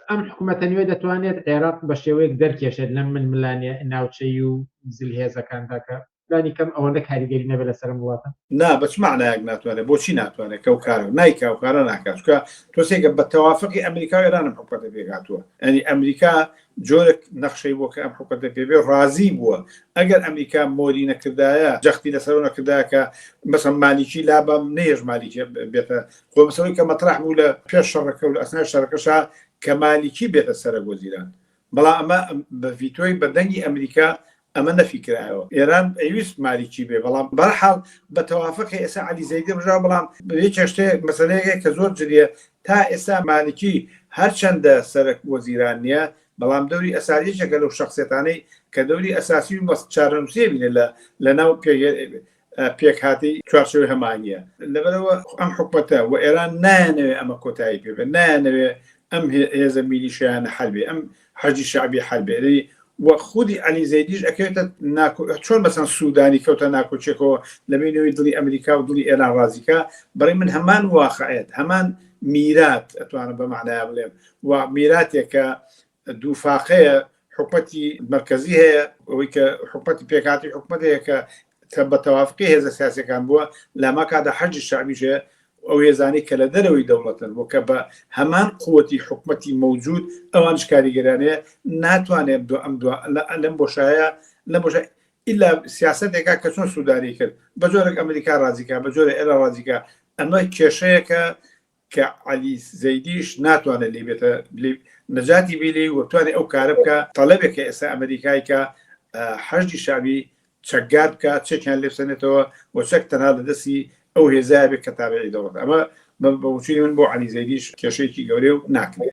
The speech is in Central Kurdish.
ئەم حکوومەتە نوێ دەتوانێت عێراق بە شێوەیەک دەرکێشێت لەم ململانێ ناوچەی و زلهێزەکاندا کە پلانی کەم ئەوەندە کاریگەری نەبێت لەسەرم وڵاتە. نا بەچ معنایەک ناتوانێت بۆچی ناتوانێت کە و کارە نایکا و کارە ناکات چکە تۆسێکە بە تەوافقی ئەمریکا و ئێرانم حکومەتە پێکهاتووە ئەنی ئەمریکا جۆرێک نەخشەی بۆ کە ئەم حکومەتە پێبێ ڕازی بووە ئەگەر ئەمریکا مۆری نەکردایە جەختی لەسەر نەکردایە کە مەسەڵ مالیکی لابەم نێژ مالیکی بێتە خۆ مەسەڵی کە مەطرح بوو لە پێش شەڕەکە و لە ئەسنای شەڕەکەشا کە مالیکی بێتە سەرە وەزیران بەڵام ئەمە بە ڤیتۆی بەدەنگی ئەمریکا ئەمە نەفیکرایەوە ئێران ئەویست مالیکی بێ بەڵام بەرحاڵ بە تەوافقی ئێستا عەلی زەیدی ڕژا بەڵام هیچ شتێ مەسەلەیەکە کە زۆر جدیە تا ئێستا مالیکی هەرچەندە سەرک وەزیران نییە بەڵام دەوری ئەساسیەکە لەو شخصێتانەی کە دەوری ئەساسی و چارەنووسێ بینێ لە ناو پێکهاتی چوارچێوەی هەمانیە لەبەرەوە ئەم حکومەتە و ئێران نایانەوێ ئەمە کۆتایی پێ بێ نایانەوێ ئەم هێزە میلیشیانە حەلبێ ئەم حەجی شعبی حەلبێ و خودی عەلی زەیدیش ئەکەوێتە چۆن مەسەن سوودانی کەوتە ناکۆچێکەوە لەبینەوەی دڵی ئەمریکا و دڵی ئێران ڕازیکا بەڕێ من هەمان واقعەت هەمان میرات ئەتوانم بە معنایە بڵێم و میراتێکە دووفاقەیە حکومەتی مرکزی هەیە ئەوەی کە حکومەتی پێکهاتی حکومەتەیە کە بە تەوافقی هێزە سیاسیەکان بووە لەما کادا حەجی شعبیشەیە ئەو هێزانی کە لە دەرەوەی دەوڵەتن بۆ کە بە هەمان قووەتی حکومەتی مەوجود ئەوانش کاریگەرانەیە ناتوانێت لەم بۆشایە لە بۆش ئیلا سیاستێکا کە چۆن سووداری کرد بە جۆرێک ئەمریکا ڕازیکا بە جۆرە ئێرە ڕازیکا ئەمە کێشەیەکە کە عەلی زەیدیش ناتوانێت لێ بێتە نەجاتی بیلی و توانێت ئەو کارە بکە تەڵەبێکە ئێستا ئەمریکای کە حەجی شعبی چەکگار بکە چێکیان لێبسەنێتەوە و چەک تەنها لەدەستی ئەو هێزای بێت کە تابعی دەوڵەت ئەمە بەوچوی من بۆ عەلی زەیدیش کێشەیەکی گەورەی و ناکرێت.